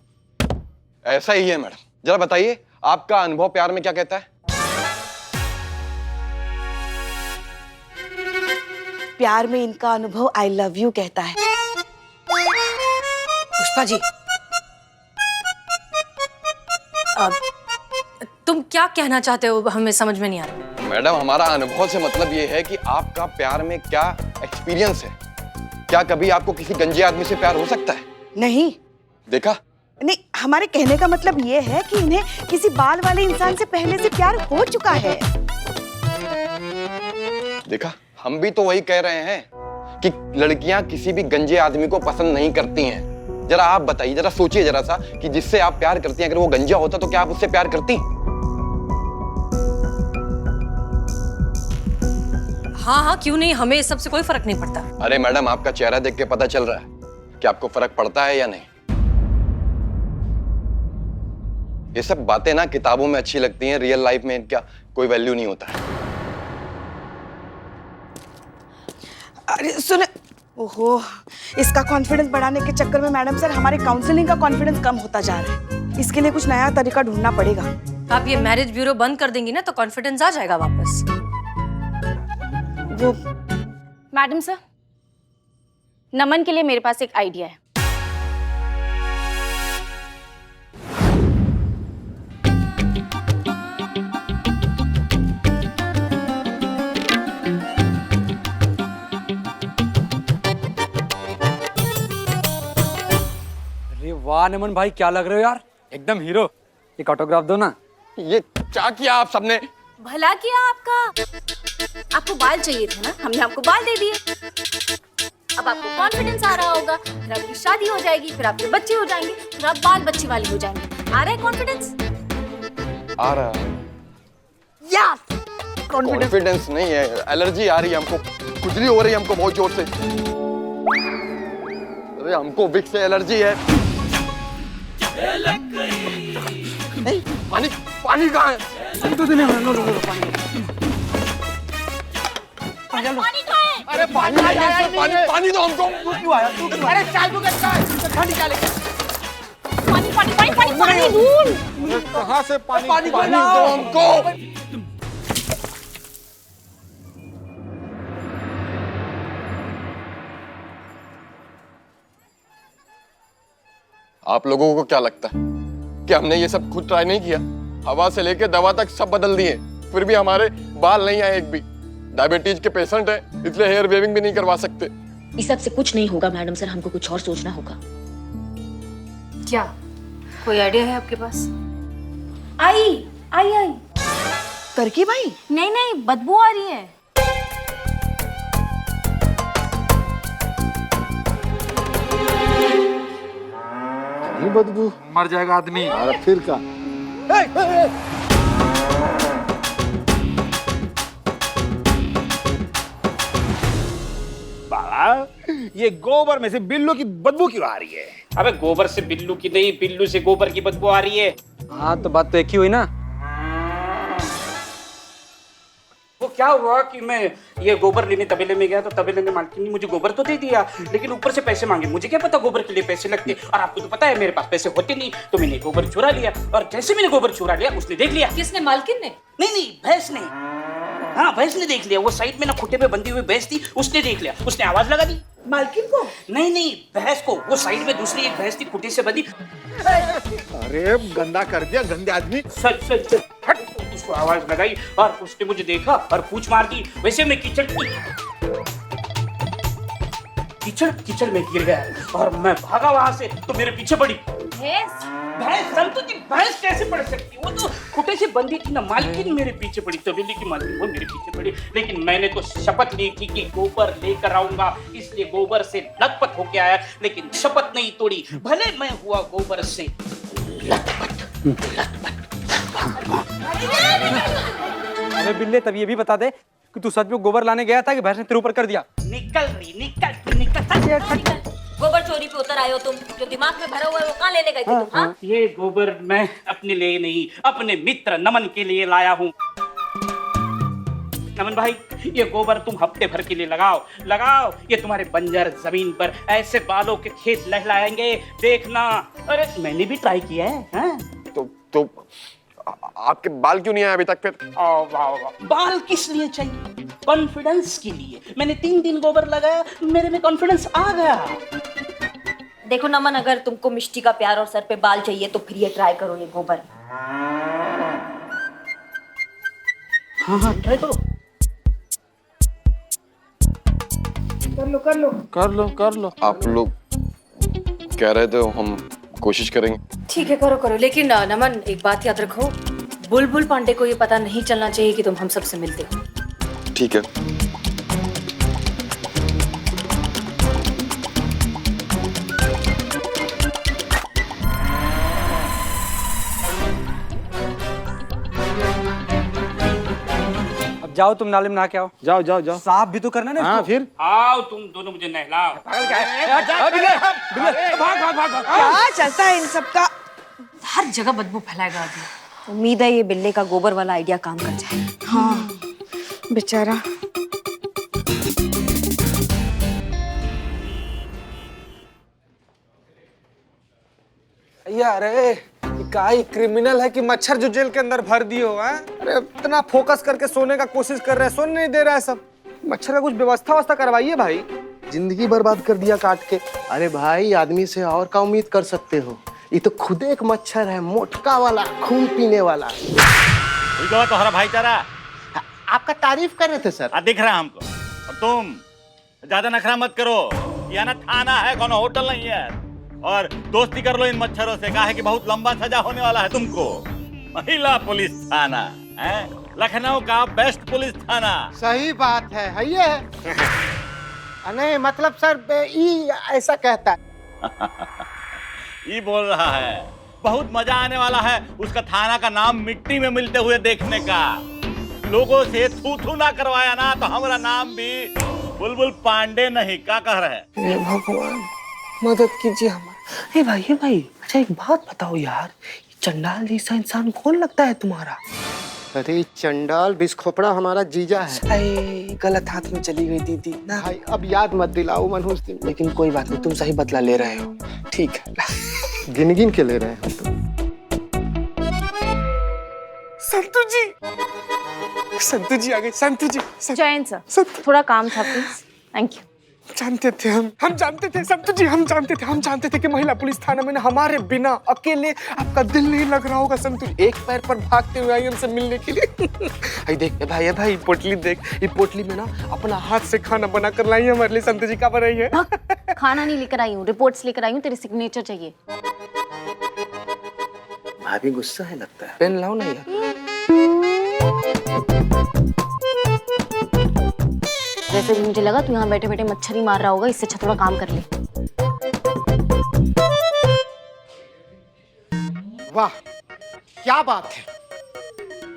ऐसा ही है मैडम। जरा बताइए, आपका अनुभव प्यार में क्या कहता है? प्यार में इनका अनुभव आई लव यू कहता है। पुष्पा जी, अब तुम क्या कहना चाहते हो, हमें समझ में नहीं आ रहा। मैडम, हमारा अनुभव से मतलब ये है कि आपका प्यार में क्या एक्सपीरियंस है। क्या कभी आपको किसी गंजे आदमी से प्यार हो सकता है? नहीं। देखा? नहीं, हमारे कहने का मतलब ये है कि इन्हें किसी बाल वाले इंसान से पहले से प्यार हो चुका है। देखा, हम भी तो वही कह रहे हैं कि लड़कियां किसी भी गंजे आदमी को पसंद नहीं करती हैं। जरा आप बताइए, जरा सोचिए जरा सा कि जिससे आप प्यार करती हैं, अगर वो गंजा होता तो क्या आप उससे प्यार करती? हाँ, क्यों नहीं, हमें इस सब से कोई फर्क नहीं पड़ता। अरे मैडम, आपका चेहरा देख के पता चल रहा है कि आपको फर्क पड़ता है या नहीं। ये सब बातें ना किताबों में अच्छी लगती हैं, रियल लाइफ में इनका कोई वैल्यू नहीं होता है। अरे सुन, ओहो, इसका कॉन्फिडेंस बढ़ाने के चक्कर में मैडम सर हमारे काउंसलिंग का कॉन्फिडेंस कम होता जा रहा है। इसके लिए कुछ नया तरीका ढूंढना पड़ेगा। आप ये मैरिज ब्यूरो बंद कर देंगी ना तो कॉन्फिडेंस आ जाएगा वापस। वो मैडम सर, नमन के लिए मेरे पास एक आइडिया है। वाह नमन भाई, क्या लग रहे हो यार, एकदम हीरो। एक ऑटोग्राफ दो ना। ये क्या किया आप सबने? भला किया आपका। आपको बाल चाहिए थे ना, हमने आपको बाल दे दिए। अब आपको कॉन्फिडेंस आ रहा होगा, फिर आपकी शादी हो जाएगी, फिर आपके बच्चे हो जाएंगे, फिर आप बाल बच्चे वाली हो जाएंगे। आ रहा है कॉन्फिडेंस? आ रहा है। यस, कॉन्फिडेंस नहीं है, एलर्जी आ रही है हमको, खुजली हो रही है हमको बहुत जोर से। अरे हमको विक्स से एलर्जी है। नहीं, पानी पानी कहाँ है? तो देने लो पानी। पानी कहाँ है? अरे पानी पानी पानी दो हमको। तू क्यों आया? तू क्यों? अरे चाय दूंगा चाय। ठंडी चाय लेके। पानी पानी पानी पानी पानी दूर। कहाँ से पानी पानी पानी दो हमको। आप लोगों को क्या लगता है कि हमने ये सब खुद ट्राई नहीं किया? हवा से लेके दवा तक सब बदल दिए, फिर भी हमारे बाल नहीं आए एक भी। डायबिटीज के पेशेंट है, इसलिए हेयर वेविंग भी नहीं करवा सकते। इस सब से कुछ नहीं होगा मैडम सर, हमको कुछ और सोचना होगा। क्या कोई आइडिया है आपके पास? आई आई आई करकी भाई नहीं नहीं, बदबू आ रही है। बदबू मर जाएगा आदमी। अरे फिर का बाबा, ये गोबर में से बिल्लू की बदबू क्यों आ रही है? अबे गोबर से बिल्लू की नहीं, बिल्लू से गोबर की बदबू आ रही है। हाँ तो बात तो एक ही हुई ना। वो क्या हुआ कि मैं ये गोबर लेने तबेले में गया तो तबेले ने मालकिन ने मुझे गोबर तो दे दिया, लेकिन ऊपर से पैसे मांगे। मुझे क्या पता गोबर के लिए पैसे लगते, और आपको तो पता है मेरे पास पैसे होते नहीं, तो मैंने गोबर चुरा लिया। और जैसे मैंने गोबर चुरा लिया उसने देख लिया। किसने? मालकिन ने? नहीं भैंस ने। हाँ भैंस ने देख लिया। वो साइड में ना खूंटे पे बंधी हुई भैंस थी, उसने देख लिया, उसने आवाज लगा दी। मालकिन को? नहीं भैंस को। वो साइड में दूसरी एक भैंस थी खूंटे से बंधी। अरे गंदा कर दिया, गंदे आदमी। चल हट। उसको आवाज लगाई और उसने मुझे देखा और पूछ मार दी। वैसे मैं कीचड़ में गिर गया और मैं भागा वहां से, तो मेरे पीछे पड़ी भैंस। संतु जी, भैंस कैसे पड़ सकती? वो तो खूंटे से बंधी थी ना। मालकिन मेरे पीछे पड़ी, तबेले की मालकिन वो मेरे पीछे पड़ी। लेकिन मैंने तो शपथ ली थी कि गोबर लेकर आऊंगा, इसलिए गोबर से लथपथ होके आया, लेकिन शपथ नहीं तोड़ी। भले मैं हुआ गोबर से लथपथ। अरे बिल्ले, तब ये भी बता दे कि तू सच में गोबर लाने गया था कि भैंस ने तेरे ऊपर कर दिया? निकल। गोबर चोरी पे उतर आए हो तुम? जो दिमाग में भरा हुआ है वो कहाँ लेने गए थे तुम? हाँ? ये गोबर मैं अपने लिए नहीं, अपने मित्र नमन के लिए लाया हूँ। नमन भाई, ये गोबर तुम हफ्ते भर के लिए लगाओ। ये तुम्हारे बंजर जमीन पर ऐसे बालों के खेत लहलाएंगे, देखना। अरे मैंने भी ट्राई किया है। हाँ? तो आपके बाल क्यों नहीं आए अभी तक फिर? वाह। बाल किस लिए चाहिए? कॉन्फिडेंस के लिए। मैंने 3 दिन गोबर लगाया, मेरे में कॉन्फिडेंस आ गया। देखो नमन, अगर तुमको मिष्टी का प्यार और सर पे बाल चाहिए तो फिर ये ट्राई करो, ये गोबर। हाँ ट्राई करो। कर लो। आप लोग कह रहे थे, हम कोशिश करेंगे। ठीक है, करो। लेकिन नमन, एक बात याद रखो, बुलबुल पांडे को ये पता नहीं चलना चाहिए कि तुम हम सबसे मिलते हो। ठीक है। अब जाओ तुम नाले में नहा के आओ। जाओ। साफ भी तो करना ना। हाँ फिर आओ तुम दोनों मुझे नहलाओ। क्या चलता है इन सब का? हर जगह बदबू फैलाएगा अभी। उम्मीद है ये बिल्ले का गोबर वाला आइडिया काम कर जाए। हाँ बेचारा। यार काई क्रिमिनल है कि मच्छर जो जेल के अंदर भर दिए हो। अरे इतना फोकस करके सोने का कोशिश कर रहे हैं, सोने नहीं दे रहा है सब। मच्छर का कुछ व्यवस्था करवाइए भाई। जिंदगी बर्बाद कर दिया काट के। अरे भाई, आदमी से और क्या उम्मीद कर सकते हो? ये तो खुद एक मच्छर है, मोटका वाला, खून पीने वाला। तुम्हारा भाईचारा आपका तारीफ कर रहे थे सर। दिख रहा है हमको। और तुम ज्यादा नखरा मत करो, यह ना थाना है, कोनो होटल नहीं है। और दोस्ती कर लो इन मच्छरों से, कहा है कि बहुत लंबा सजा होने वाला है तुमको। महिला पुलिस थाना है, लखनऊ का बेस्ट पुलिस थाना। सही बात है ये नहीं मतलब सर, ई ऐसा कहता है। ये बोल रहा है बहुत मजा आने वाला है उसका थाना का नाम मिट्टी में मिलते हुए देखने का। लोगों से थू थू ना करवाया ना तो हमारा नाम भी बुलबुल पांडे नहीं। क्या कह रहे हैं? हे भगवान, मदद कीजिए हमारी। हे भाई, अच्छा एक बात बताओ यार, चंडाल जैसा इंसान कौन लगता है तुम्हारा? अरे चंडाल बिस्खोपड़ा हमारा जीजा है। अरे गलत हाथ में चली गई दीदी ना। भाई अब याद मत दिलाओ मनहूस दिन। लेकिन कोई बात नहीं, तुम सही बदला ले रहे हो। ठीक है। गिन गिन के ले रहे हैं हम तो। संतू जी, संतू जी आ गए। संतू जी, जयंत सर, थोड़ा काम था प्लीज। Thank you. जानते थे हम जानते थे संतू जी, हम जानते थे कि महिला पुलिस थाना में ना हमारे बिना अकेले आपका दिल नहीं लग रहा होगा संतू जी। एक पैर पर भागते हुए आई हमसे मिलने के लिए। आई देख ए भाई पोटली देख, ये पोटली में ना अपना हाथ से खाना बना कर लाई है हमारे लिए। संतू जी क्या बन रही है? खाना नहीं लेकर आई हूँ, रिपोर्ट्स लेकर आई हूँ, तेरे सिग्नेचर चाहिए। भाभी गुस्सा है लगता है। पेन लाओ ना यार। वैसे भी मुझे लगा तू यहाँ बैठे बैठे मच्छर ही मार रहा होगा, इससे अच्छा थोड़ा काम कर ले। वाह क्या बात है,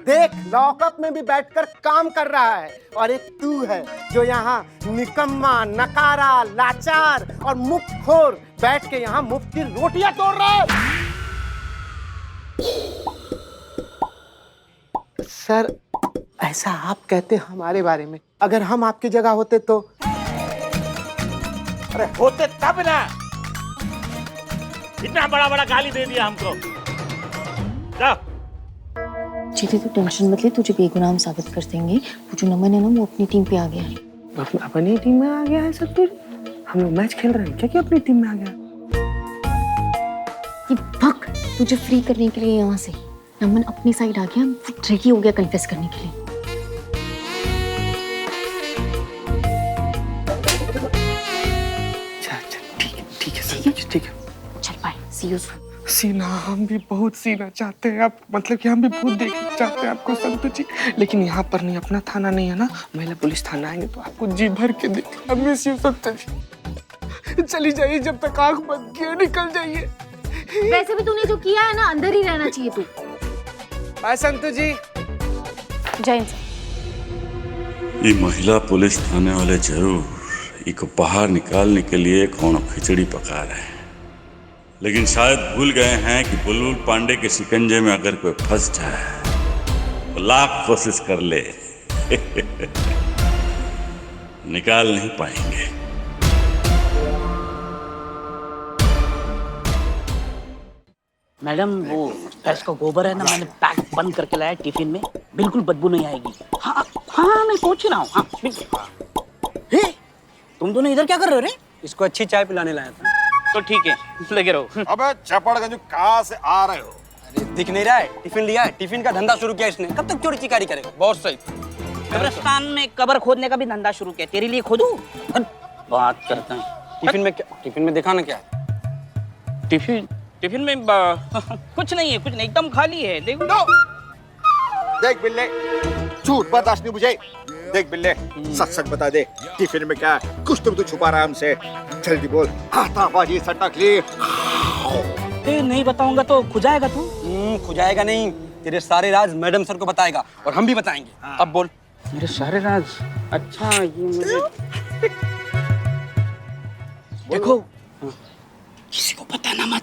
देख लॉकअप में भी बैठकर काम कर रहा है, और एक तू है जो यहाँ निकम्मा, नकारा, लाचार और मुफ्तखोर बैठ के यहाँ मुफ्त की रोटियां तोड़ रहा है। सर ऐसा आप कहते हमारे बारे में, अगर हम आपकी जगह होते तो? अरे होते तब ना, इतना बड़ा बड़ा गाली दे दिया हमको। जाओ। चीते तू टेंशन मत ले, तुझे बेगुनाह साबित कर देंगे। वो जो नमन है ना, वो अपनी टीम पे आ गया है। अपनी टीम में आ गया है संतू जी? हम लोग मैच खेल रहे हैं क्या कि अपनी टीम में आ गया? ये भग तुझे फ्री करने के लिए यहाँ से। नमन अपनी साइड आ गया, रेडी हो गया कन्फेस करने के लिए। ठीक है। चल बाय, सी यू सून। सीना हम भी बहुत सीना चाहते हैं आप, मतलब कि हम भी बहुत देखना चाहते हैं आपको संतू जी, लेकिन यहाँ पर नहीं, अपना थाना नहीं है ना, महिला पुलिस थाना आएंगे तो आपको जी भर के देख। मिस यू संतू जी, चली जाइए जब तक आंख बंद किए, निकल जाइए। वैसे भी तूने जो किया है ना, अंदर ही रहना चाहिए तू। बाय संतू जी। जयंत ये महिला पुलिस थाने वाले जरूर इको बाहर निकालने के लिए कौन खिचड़ी पका रहे हैं, लेकिन शायद भूल गए हैं कि बुलबुल पांडे के शिकंजे में अगर कोई फंस जाए तो लाख कोशिश कर ले निकाल नहीं पाएंगे। मैडम वो भैंस का गोबर है ना, मैंने पैक बंद करके लाया टिफिन में, बिल्कुल बदबू नहीं आएगी। हाँ हाँ मैं सोच रहा हूँ। हाँ तुम दोनों इधर क्या कर रहे हो रे? इसको अच्छी चाय पिलाने लाया था। तो ठीक है लगे रहो। अबे चपड़गंज कहाँ से आ रहे हो? अरे दिख नहीं रहा है, टिफिन लिया है, टिफिन का धंधा शुरू किया इसने। कब तक चोरी चिकारी करेगा? बहुत सही। कब्रिस्तान में कब्र खोदने का भी धंधा शुरू किया, तेरे लिए खोदूं? बात करता है। टिफिन में क्या? टिफिन में देखा ना क्या है? टिफिन में कुछ नहीं है, कुछ नहीं, एकदम खाली है। देखो देख बिल्ले, झूठ बर्दाश्त नहीं मुझे। देख बिल्ले, सच सच बता दे, टिफिन में क्या है? कुछ तो छुपा रहा है हमसे, जल्दी बोल। हाथाबाजी सट्टा खेल। नहीं बताऊंगा तो खुजाएगा तू। खुजाएगा नहीं, तेरे सारे राज मैडम सर को बताएगा और हम भी बताएंगे। अब बोल। मेरे सारे राज? अच्छा ये मुझे देखो, किसी को बताना मत।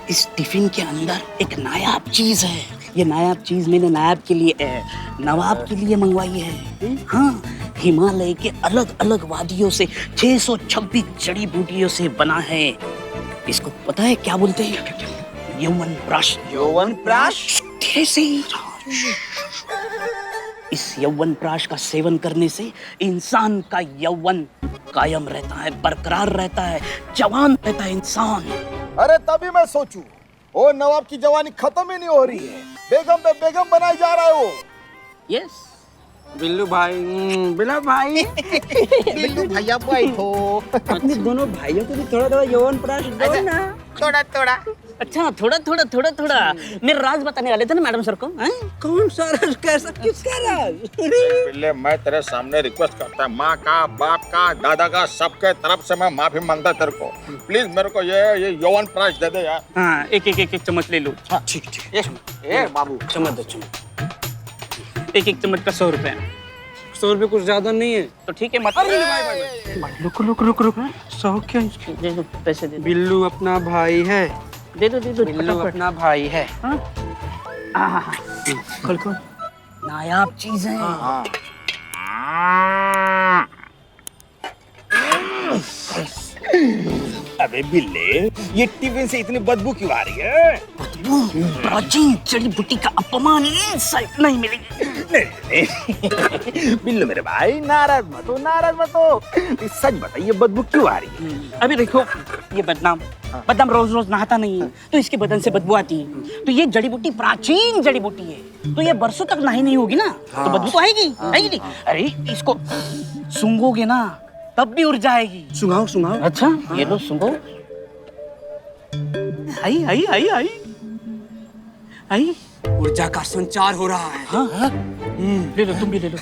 इस टिफिन के अंदर एक नायाब चीज है। ये नायाब चीज मैंने नायाब के लिए नवाब के लिए मंगवाई है। हाँ, हिमालय के अलग अलग वादियों से 626 जड़ी बूटियों से बना है। इसको पता है क्या बोलते हैं? यौवन प्राश। यौवन प्राश? धीरे से। इस यौवन प्राश का सेवन करने से इंसान का यौवन कायम रहता है, बरकरार रहता है, जवान रहता है इंसान। अरे तभी मैं सोचूं, ओ नवाब की जवानी खत्म ही नहीं हो रही है, बेगम पे बेगम बनाई जा रहा है वो। यस बिल्लू भाई, बिल्लू भाई, बिल्लू भैया बैठो। अपने दोनों भाइयों को भी थोड़ा थोड़ा यौवन प्राश दो ना। थोड़ा थोड़ा। अच्छा थोड़ा मेरे राज बताने वाले थे ना मैडम सर को। कौन सा राज? कैसा? किसका राज? बिल्ले मैं तेरे सामने रिक्वेस्ट करता है, माँ का, बाप का, दादा का, सबके तरफ से मैं माफी मांगता तेरे को। प्लीज मेरे को ये यौवन प्राश दे दे यार। हाँ एक चम्मच ले लो। हाँ ठीक ठीक। ए बाबू चम्मच दो, चम्मच। एक चम्मच का 100 रुपए। 100 रुपए कुछ ज्यादा नहीं है तो ठीक है मत। रुक 100 क्या? दे दो पैसे दे दो। बिल्लू अपना भाई है। दे दो बिल्लू अपना भाई है। हाँ खोल खोल। नायाब चीज है। अबे बिल्ले, ये टिफिन से इतनी बदबू क्यों आ रही है? प्राचीन जड़ी बूटी का अपमान, इंसल्ट नहीं मिलेगी। नहीं बिल्लू मेरे भाई, नाराज मत हो, नाराज मत हो। सच बता, ये बदबू क्यों आ रही है? अभी देखो, ये बदनाम बदनाम रोज रोज नहाता नहीं है, तो इसके बदन से बदबू आती है। तो ये जड़ी बूटी प्राचीन जड़ी बूटी है, तो ये बरसों तक नहाई नहीं होगी ना, तो बदबू तो आएगी, आएगी नहीं? अरे इसको सूंघोगे ना, तब भी उड़ जाएगी। सुनाओ सुनाओ। अच्छा, ये लो सूंघो। आई आई आई आई आई, ऊर्जा का संचार हो रहा है। हाँ? ले लो, तुम भी ले लो।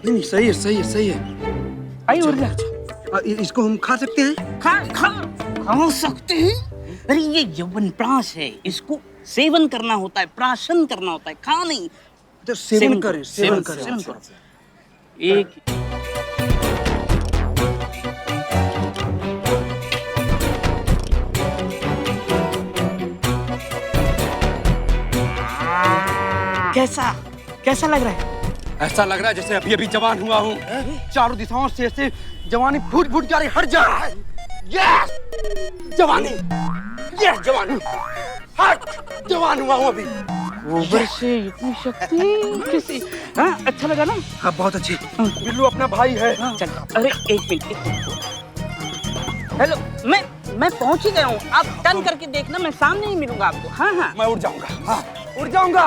नहीं सही है, सही है, सही है। आई ऊर्जा। इसको हम खा सकते हैं? खा सकते हैं? अरे ये यौवन प्राश है, इसको सेवन करना होता है, प्राशन करना होता है, खा नहीं। तो सेवन करें, सेवन करें। सेवन करो। एक कैसा कैसा लग रहा है? ऐसा लग रहा है जैसे अभी अभी जवान हुआ हूँ। चारों दिशाओं से ऐसे जवानी फूट फूट जा रही, हट जा रहा है। यस जवानी, यस जवानी, हट जवान हुआ हूँ अभी। गोबर से इतनी शक्ति कैसे? हाँ, अच्छा लगा ना? हाँ बहुत अच्छी। बिल्लू अपना भाई है। चल, अरे एक मिनट। हेलो, मैं पहुंच ही गया हूँ, आप टर्न करके देखना, मैं सामने ही मिलूंगा आपको। हाँ हाँ, मैं उड़ जाऊंगा। हाँ उड़ जाऊंगा।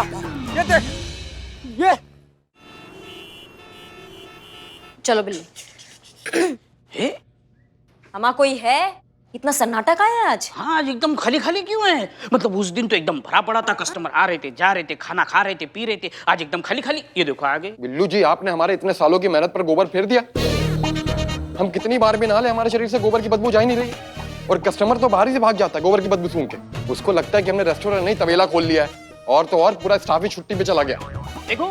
ये देख, ये चलो बिल्ली। हे? हमारा कोई है? इतना सन्नाटा का है आज? हाँ, आज एकदम खाली खाली क्यों है? मतलब उस दिन तो एकदम भरा पड़ा था, कस्टमर आ रहे थे, जा रहे थे, खाना खा रहे थे, पी रहे थे। आज एकदम खाली खाली। ये देखो आगे। बिल्लू जी, आपने हमारे इतने सालों की मेहनत पर गोबर फेर दिया। हम कितनी बार भी नहा ले, हमारे शरीर से गोबर की बदबू जा ही नहीं रही। और कस्टमर तो बाहर ही से भाग जाता है गोबर की बदबू सूंघ के। उसको लगता है कि हमने रेस्टोरेंट नहीं तबेला खोल लिया है। और तो और पूरा स्टाफ ही छुट्टी पे चला गया। देखो,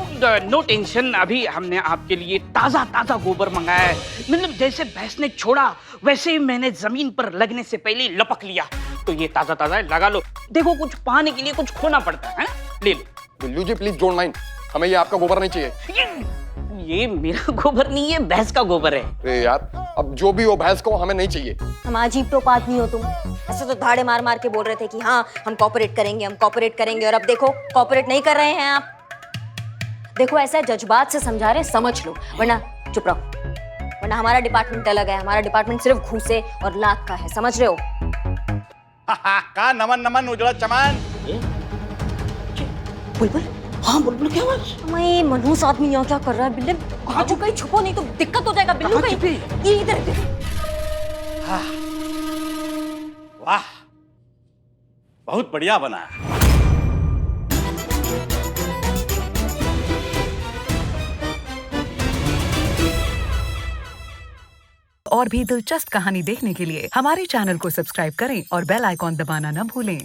नो टेंशन, अभी हमने आपके लिए ताजा ताजा गोबर मंगाया है। मतलब जैसे भैंस ने छोड़ा, वैसे ही मैंने जमीन पर लगने से पहले ही लपक लिया। तो ये ताजा ताजा है, लगा लो। देखो, कुछ पाने के लिए कुछ खोना पड़ता है, ले लो। बिल्लू जी प्लीज डोंट माइंड, हमें ये आपका गोबर नहीं चाहिए। ये मेरा गोबर नहीं है, भैंस का गोबर है। अरे यार, अब जो भी हो, भैंस को हमें नहीं चाहिए। हम अजीब तो बात नहीं हो तुम। ऐसे तो धाड़े मार मार के बोल रहे थे कि हाँ हम कॉपरेट करेंगे, हम कॉपरेट करेंगे, और अब देखो कॉपरेट नहीं कर रहे हैं आप। देखो, ऐसा जज्बात से समझा रहे, समझ लो, वरना चुप रहो। वरना हमारा डिपार्टमेंट अलग है, हमारा डिपार्टमेंट सिर्फ घूसे और लात का है, समझ रहे हो? का नमन नमन उजड़ा चमन। बुलबुल, हाँ बुलबुल, क्या हुआ? मैं मनहूस आदमी यहाँ क्या कर रहा है? बिल्ले काजू कहीं छुपो, नहीं तो दिक्कत हो जाएगा। बिल्लू कहीं ये इधर। वाह, बहुत बढ़िया बना है। और भी दिलचस्प कहानी देखने के लिए हमारे चैनल को सब्सक्राइब करें और बेल आइकॉन दबाना न भूलें।